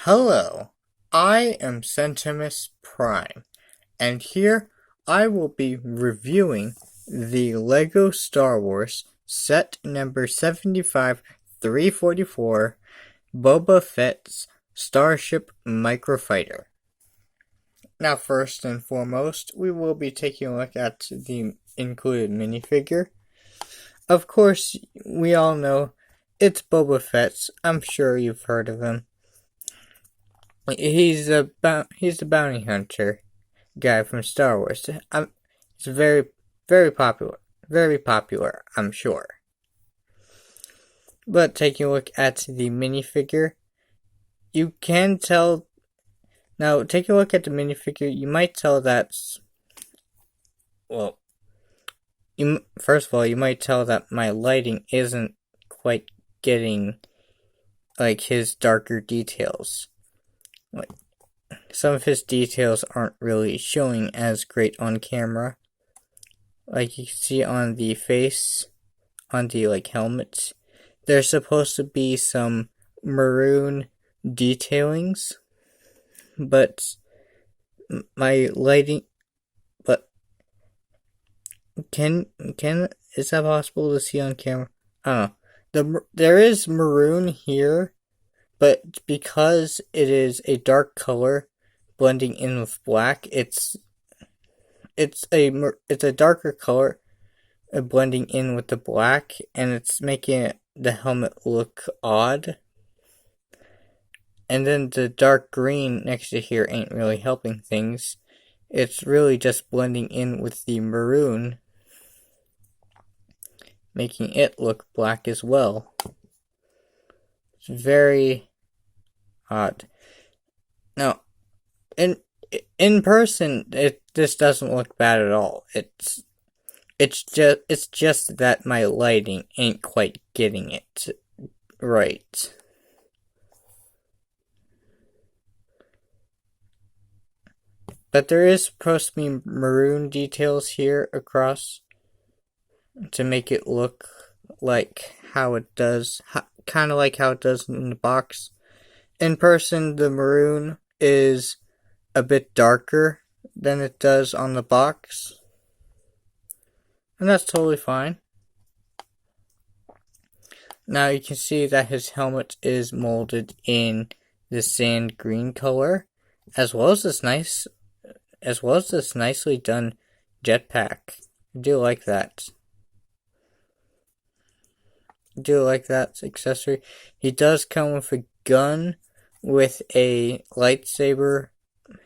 Hello, I am Centimus Prime, and here I will be reviewing the LEGO Star Wars set number 75344 Boba Fett's Starship Microfighter. Now first and foremost, we will be taking a look at the included minifigure. Of course, we all know it's Boba Fett. I'm sure you've heard of him. He's the bounty hunter guy from Star Wars. It's very popular, I'm sure. But taking a look at the minifigure, you can tell. Now, taking a look at the minifigure, you might tell that's first of all, you might tell that my lighting isn't quite getting like his darker details. Like, some of his details aren't really showing as great on camera. Like you can see on the face, on the helmets, there's supposed to be some maroon detailings, but my lighting, is that possible to see on camera? I don't know. There is maroon here, but because it is a dark color blending in with black, it's a darker color blending in with the black, and it's making the helmet look odd. And then the dark green next to here ain't really helping things. It's really just blending in with the maroon, making it look black as well. It's very odd. Now, in person, this doesn't look bad at all. It's just that my lighting ain't quite getting it right. But there is supposed to be maroon details here across to make it look like how it does, kind of like how it does in the box. In person, the maroon is a bit darker than it does on the box, and that's totally fine. Now you can see that his helmet is molded in the sand green color, as well as this nicely done jetpack. I do like that. Accessory. He does come with a gun with a lightsaber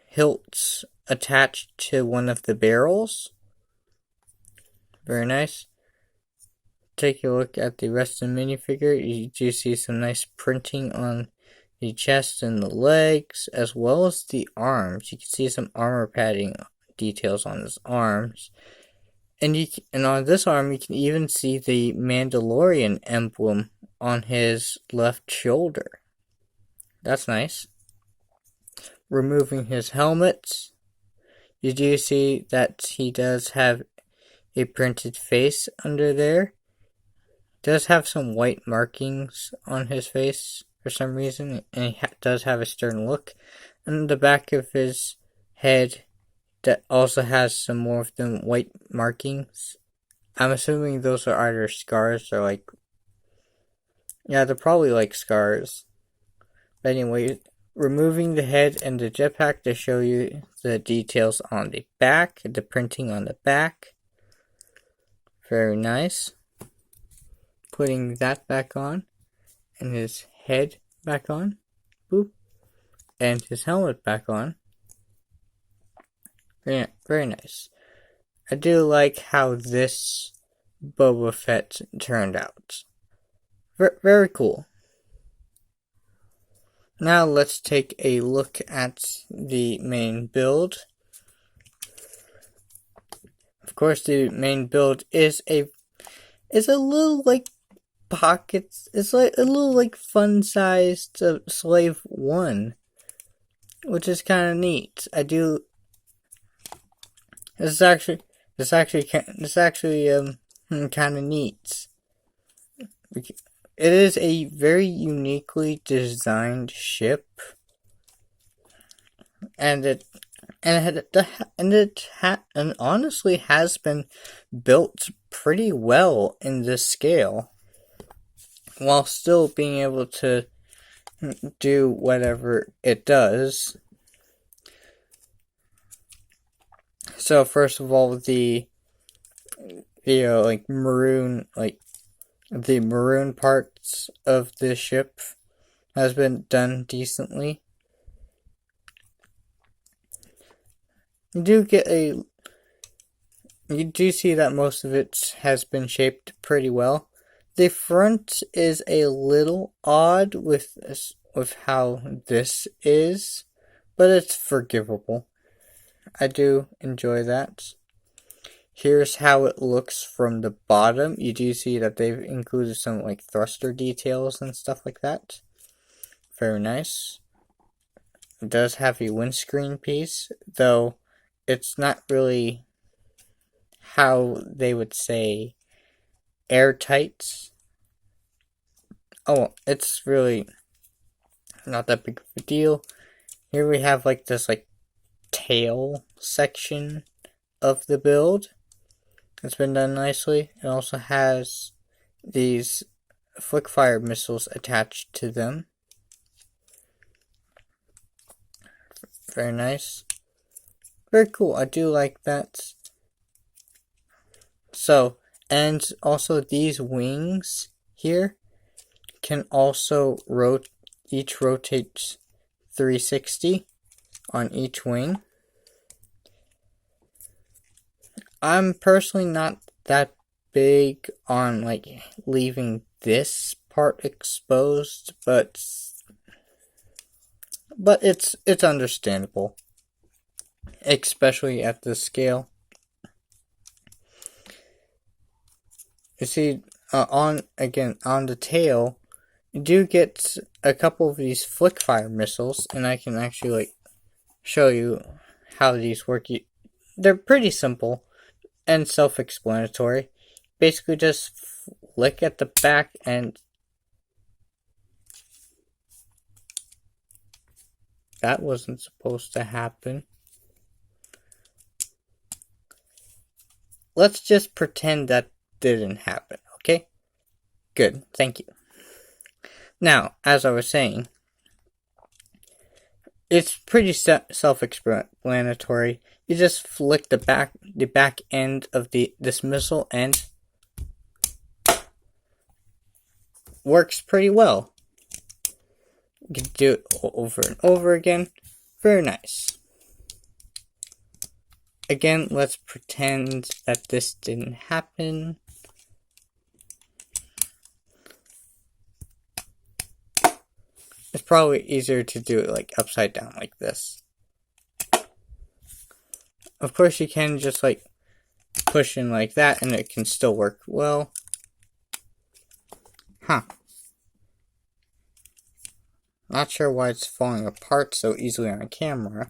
hilt attached to one of the barrels. Very nice. Take a look at the rest of the minifigure. You do see some nice printing on the chest and the legs, as well as the arms. You can see some armor padding details on his arms. And on this arm, you can even see the Mandalorian emblem on his left shoulder. That's nice. Removing his helmet, you do see that he does have a printed face under there. Does have some white markings on his face for some reason, and he does have a stern look. And the back of his head that also has some more of them white markings. I'm assuming those are either scars or they're probably scars. But anyway, removing the head and the jetpack to show you the details on the back, the printing on the back. Very nice. Putting that back on, and his head back on. Boop. And his helmet back on. Very nice. I do like how this Boba Fett turned out. Very cool. Now let's take a look at the main build. Of course, the main build is a little pockets. It's a little fun-sized slave-1, which is kind of neat. This is actually kind of neat. It is a very uniquely designed ship. and it honestly has been built pretty well in this scale, while still being able to do whatever it does. So first of all, the maroon parts of the ship has been done decently. You do see that most of it has been shaped pretty well. The front is a little odd with how this is, but it's forgivable. I do enjoy that. Here's how it looks from the bottom. You do see that they've included some like thruster details and stuff like that. Very nice. It does have a windscreen piece, though it's not really how they would say airtight. Oh, it's really not that big of a deal. Here we have like this like tail section of the build. It's been done nicely. It also has these flick fire missiles attached to them. Very nice. Very cool. I do like that. So, and also these wings here can also each rotate 360 on each wing. I'm personally not that big on like leaving this part exposed, but it's understandable, especially at this scale. You see, on the tail, you do get a couple of these flick fire missiles, and I can actually like show you how these work. They're pretty simple and self-explanatory. Basically just flick at the back and that wasn't supposed to happen. Let's just pretend that didn't happen, okay? Good, thank you. Now, as I was saying, it's pretty self-explanatory. You just flick the back end of this missile and works pretty well. You can do it over and over again. Very nice. Again, let's pretend that this didn't happen. It's probably easier to do it like upside down like this. Of course, you can just like push in like that and it can still work well. Not sure why it's falling apart so easily on camera.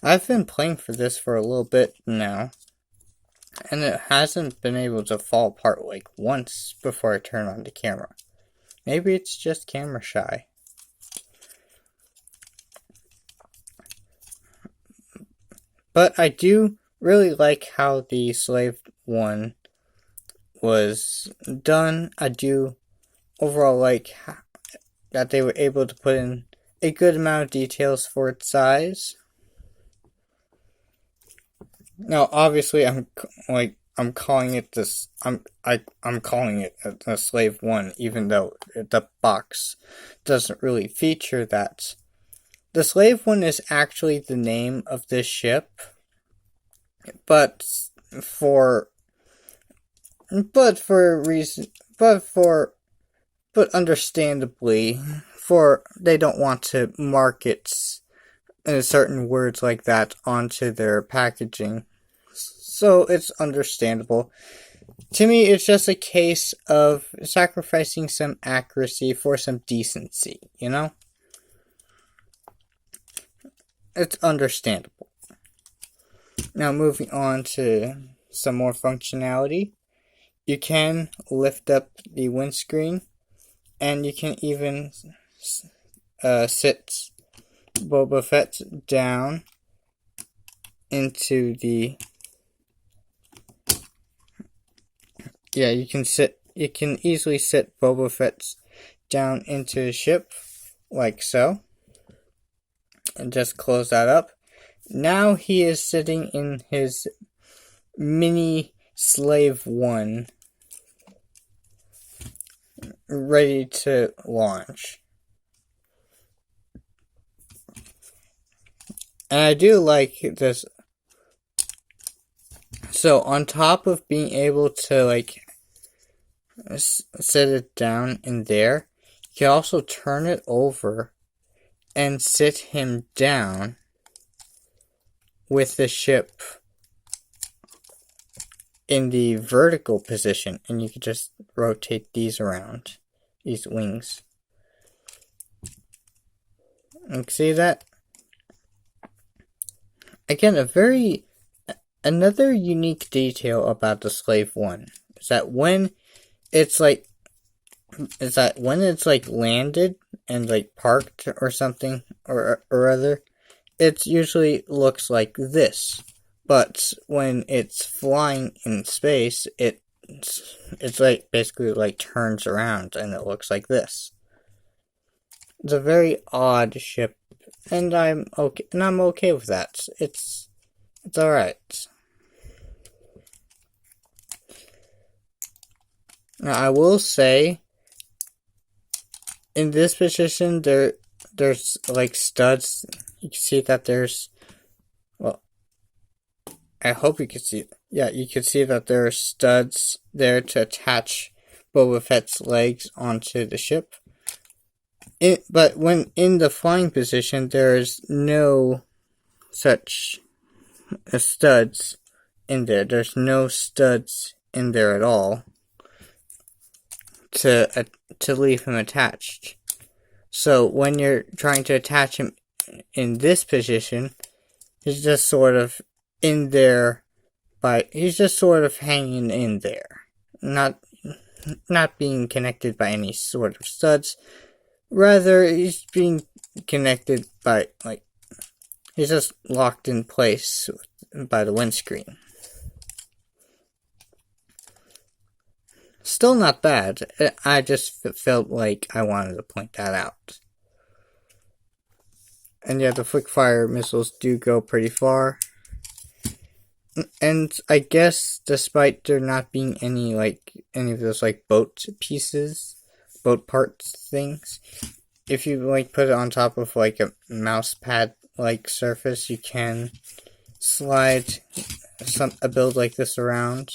I've been playing for this for a little bit now, and it hasn't been able to fall apart like once before I turn on the camera. Maybe it's just camera shy. But I do really like how the slave-1 was done. I do overall like that they were able to put in a good amount of details for its size. Now, obviously, I'm calling it this. I'm calling it a slave-1, even though the box doesn't really feature that. The slave-1 is actually the name of this ship, but understandably, they don't want to market certain words like that onto their packaging. So it's understandable. To me, it's just a case of sacrificing some accuracy for some decency, you know? It's understandable. Now moving on to some more functionality. You can lift up the windscreen, and you can even sit Boba Fett down into the... Yeah, you can easily sit Boba Fett down into his ship, like so. And just close that up. Now he is sitting in his mini slave-1, ready to launch. And I do like this. So on top of being able to like set it down in there, you can also turn it over and sit him down with the ship in the vertical position, and you can just rotate these around, these wings. You can see that? Again, another unique detail about the slave-1 is that when it's like landed and like parked or something or other, it usually looks like this. But when it's flying in space, it's like basically like turns around and it looks like this. It's a very odd ship, and I'm okay with that. It's alright. Now I will say, in this position there's like studs. You can see that there's, well, I hope you can see, yeah, you can see that there are studs there to attach Boba Fett's legs onto the ship. But when in the flying position, there is no such studs in there. There's no studs in there at all to leave him attached. So when you're trying to attach him in this position, he's just sort of in there he's just sort of hanging in there, not being connected by any sort of studs. Rather, he's being connected by, like, he's just locked in place by the windscreen. Still not bad. I just felt like I wanted to point that out. And yeah, the quick fire missiles do go pretty far. And I guess despite there not being any of those like boat parts things, if you like put it on top of like a mouse pad like surface, you can slide a build like this around.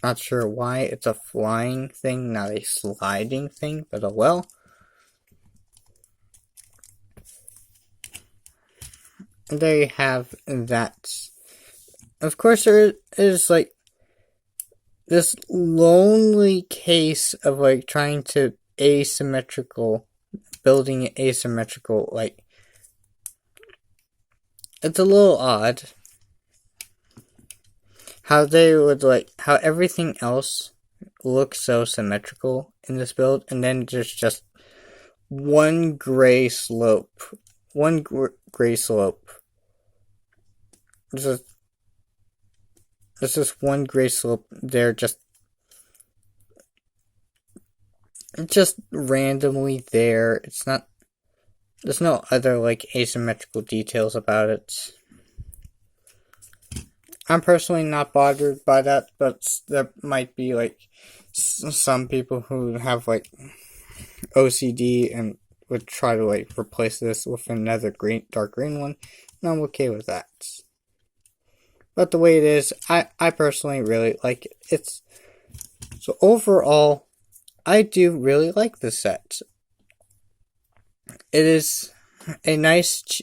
Not sure why it's a flying thing, not a sliding thing, but oh well. And there you have that. Of course, there is like this lonely case of like trying to building asymmetrical, like, it's a little odd how how everything else looks so symmetrical in this build, and then there's just one gray slope. There's just one gray slope there, just randomly there. There's no other like asymmetrical details about it. I'm personally not bothered by that, but there might be like some people who have like OCD and would try to like replace this with another dark green one, and I'm okay with that. But the way it is, I personally really like it. So overall, I do really like this set. It's a nice,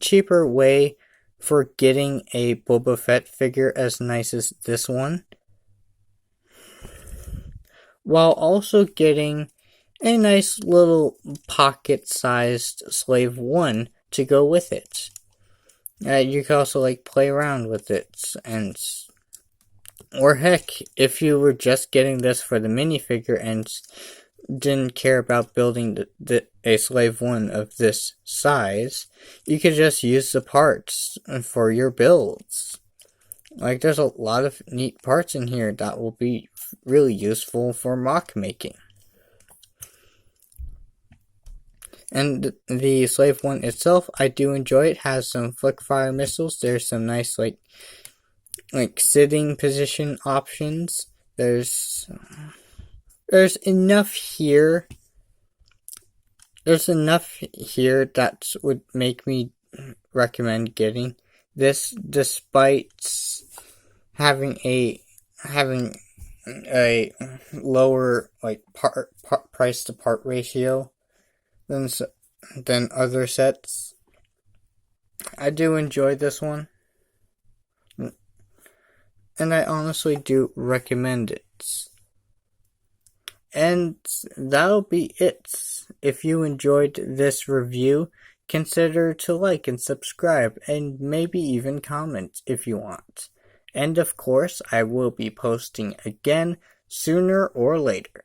cheaper way for getting a Boba Fett figure as nice as this one, while also getting a nice little pocket-sized slave-1 to go with it. You can also like play around with it and Or heck, if you were just getting this for the minifigure and didn't care about building a slave 1 of this size, you could just use the parts for your builds. Like, there's a lot of neat parts in here that will be really useful for mock making. And the slave 1 itself, I do enjoy it. Has some flick fire missiles. There's some nice like sitting position options. There's enough here. There's enough here that would make me recommend getting this, despite having a lower like price to part ratio than other sets. I do enjoy this one, and I honestly do recommend it. And that'll be it. If you enjoyed this review, consider to like and subscribe, and maybe even comment if you want. And of course, I will be posting again sooner or later.